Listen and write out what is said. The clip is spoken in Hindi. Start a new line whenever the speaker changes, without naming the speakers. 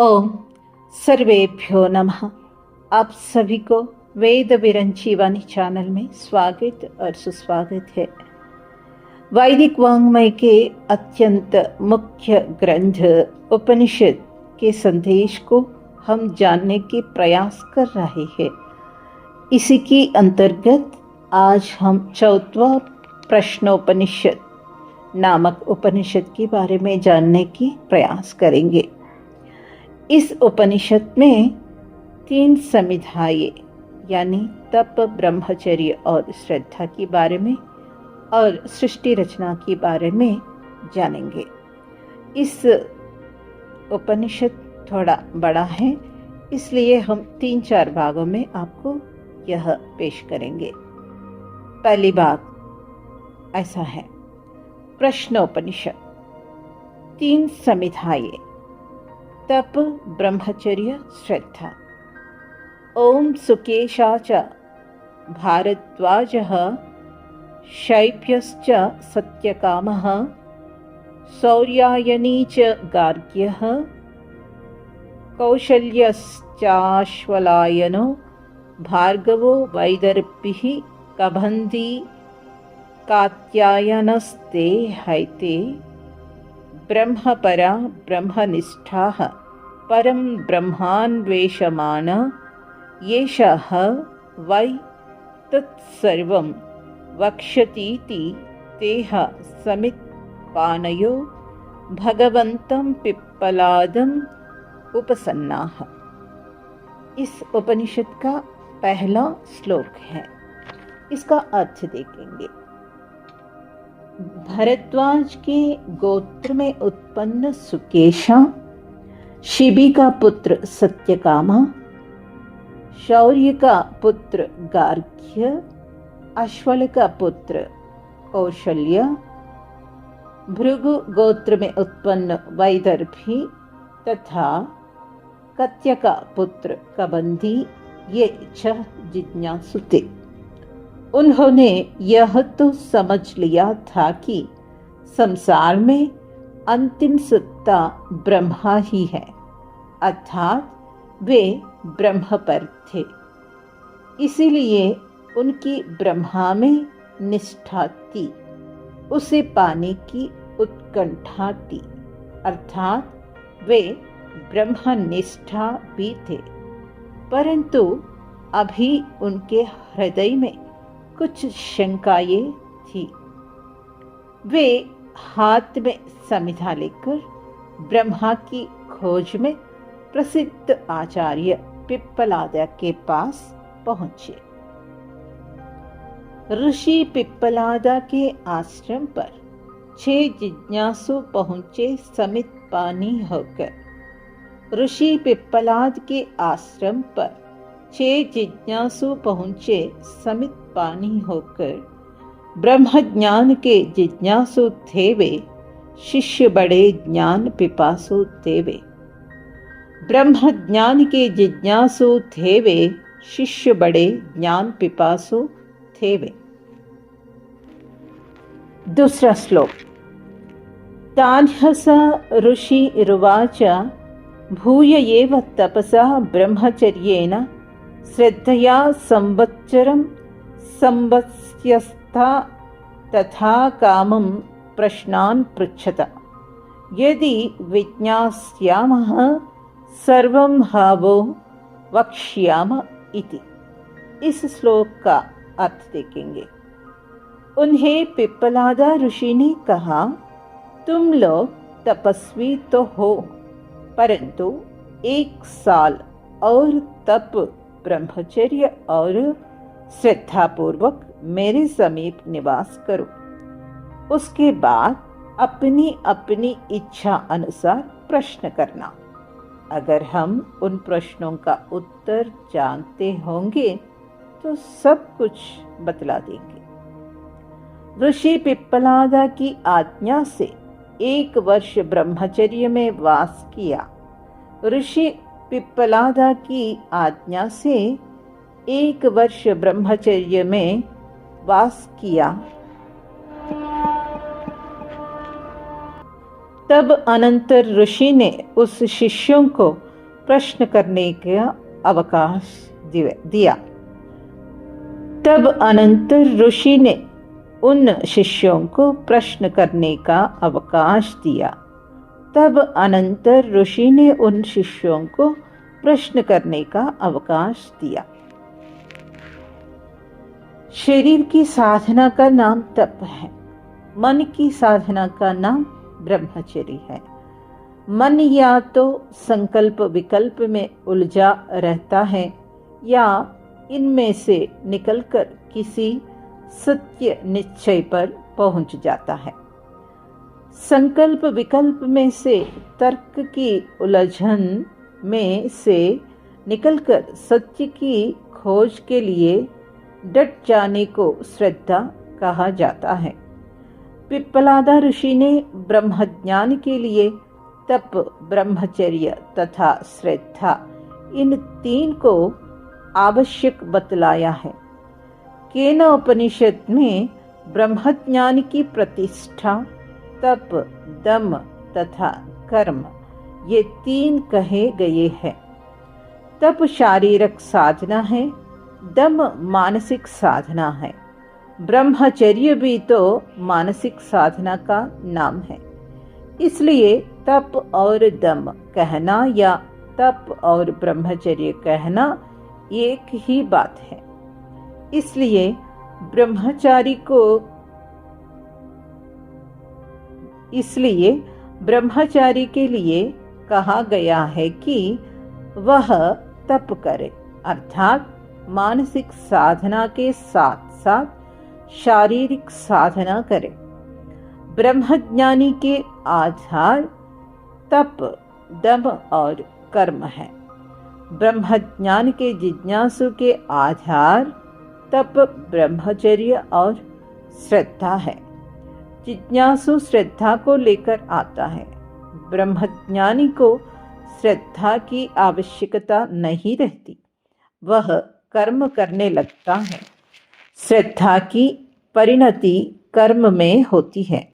ओम सर्वेभ्यो नमः। आप सभी को वेद विरंची वाणी चैनल में स्वागत और सुस्वागत है। वैदिक वाङ्मय के अत्यंत मुख्य ग्रंथ उपनिषद के संदेश को हम जानने के प्रयास कर रहे हैं। इसी के अंतर्गत आज हम चौथवा प्रश्नोपनिषद नामक उपनिषद के बारे में जानने की प्रयास करेंगे। इस उपनिषद में 3 समिधाएं यानी तप, ब्रह्मचर्य और श्रद्धा के बारे में और सृष्टि रचना के बारे में जानेंगे। इस उपनिषद थोड़ा बड़ा है, इसलिए हम 3-4 भागों में आपको यह पेश करेंगे। पहली भाग ऐसा है, प्रश्नोपनिषद 3 समिधाएं तप, ब्रह्मचर्य, श्रद्धा। ओम सुकेशा च भारद्वाजः शैब्यश्च सत्यकामः शौर्यायनी च गार्ग्यः कौशल्यश्चाश्वलायनो भार्गवो वैदर्भिः कबन्धी कात्यायनस्ते हैते ब्रह्मपरा ब्रह्मनिष्ठाः परं ब्रह्मान्वेषमाना येषः वै तत्सर्वं वक्ष्यतीति तेह समित्पानयो भगवन्तं पिप्पलादम् उपसन्नाः। इस उपनिषद का पहला श्लोक है, इसका अर्थ देखेंगे। भरद्वाज के गोत्र में उत्पन्न सुकेशा, शिबी का पुत्र सत्यकामा, शौर्य का पुत्र गार्ग्य, अश्वल का पुत्र कौशल्य, भृगु गोत्र में उत्पन्न वैदर्भी तथा कत्य का पुत्र कबंधी, ये 6 जिज्ञासु थे। उन्होंने यह तो समझ लिया था कि संसार में अंतिम सत्ता ब्रह्मा ही है, अर्थात वे ब्रह्म पर थे। इसीलिए उनकी ब्रह्मा में निष्ठा थी, उसे पाने की उत्कंठा थी, अर्थात वे ब्रह्मनिष्ठा भी थे। परंतु अभी उनके हृदय में कुछ शंकाएं थी। वे हाथ में समिधा लेकर ब्रह्मा की खोज में प्रसिद्ध आचार्य पिप्पलाद के पास पहुंचे। ऋषि पिप्पलाद के आश्रम पर 6 जिज्ञासु पहुंचे समितपानी होकर। ऋषि पिप्पलाद के आश्रम पर 6 जिज्ञासु पहुंचे समितपानी होकर। ब्रह्म ज्ञान के जिज्ञासु थे वे, शिष्य बड़े ज्ञान पिपासु थे वे। ब्रह्म ज्ञान के जिज्ञासु थे वे, शिष्य बड़े ज्ञान पिपासु थे वे। दूसरा श्लोक। तान्हस ऋषि रुवाच भूय एव तपसा ब्रह्मचर्येण श्रद्धया संवत्सरं संवत्स्यस्था तथा कामं प्रश्नान् पृच्छत यदि विज्ञास्यामः सर्वं भावो वक्ष्याम इति। इस श्लोक का अर्थ देखेंगे। उन्हें पिप्पलादा ऋषि ने कहा, तुम लोग तपस्वी तो हो, परंतु 1 साल और तप, ब्रह्मचर्य और श्रद्धापूर्वक मेरे समीप निवास करो। उसके बाद अपनी अपनी इच्छा अनुसार प्रश्न करना। अगर हम उन प्रश्नों का उत्तर जानते होंगे तो सब कुछ बतला देंगे। ऋषि पिप्पलादा की आज्ञा से 1 वर्ष ब्रह्मचर्य में वास किया। ऋषि पिप्पलादा की आज्ञा से 1 वर्ष ब्रह्मचर्य में वास किया। तब अनंतर ऋषि ने उस शिष्यों को प्रश्न करने का अवकाश दिया। तब अनंतर ऋषि ने उन शिष्यों को प्रश्न करने का अवकाश दिया। तब अनंतर ऋषि ने उन शिष्यों को प्रश्न करने का अवकाश दिया। शरीर की साधना का नाम तप है। मन की साधना का नाम ब्रह्मचर्य है। मन या तो संकल्प विकल्प में उलझा रहता है या इनमें से निकलकर किसी सत्य निश्चय पर पहुंच जाता है। संकल्प विकल्प में से तर्क की उलझन में से निकलकर सत्य की खोज के लिए डट जाने को श्रद्धा कहा जाता है। पिप्पलादा ऋषि ने ब्रह्मज्ञान के लिए तप, ब्रह्मचर्य तथा श्रद्धा इन तीन को आवश्यक बतलाया है। केन उपनिषद में ब्रह्मज्ञान की प्रतिष्ठा तप, दम तथा कर्म ये तीन कहे गए हैं। तप शारीरिक साधना है, दम मानसिक साधना है, ब्रह्मचर्य भी तो मानसिक साधना का नाम है। इसलिए तप और दम कहना या तप और ब्रह्मचर्य कहना एक ही बात है। इसलिए ब्रह्मचारी के लिए कहा गया है कि वह तप करे, अर्थात मानसिक साधना के साथ साथ शारीरिक साधना करे। ब्रह्मज्ञानी के आधार तप, दम और कर्म है। ब्रह्मज्ञान के जिज्ञासु के आधार तप, ब्रह्मचर्य और श्रद्धा है। जिज्ञासु श्रद्धा को लेकर आता है। ब्रह्मज्ञानी को श्रद्धा की आवश्यकता नहीं रहती, वह कर्म करने लगता है। श्रद्धा की परिणति कर्म में होती है।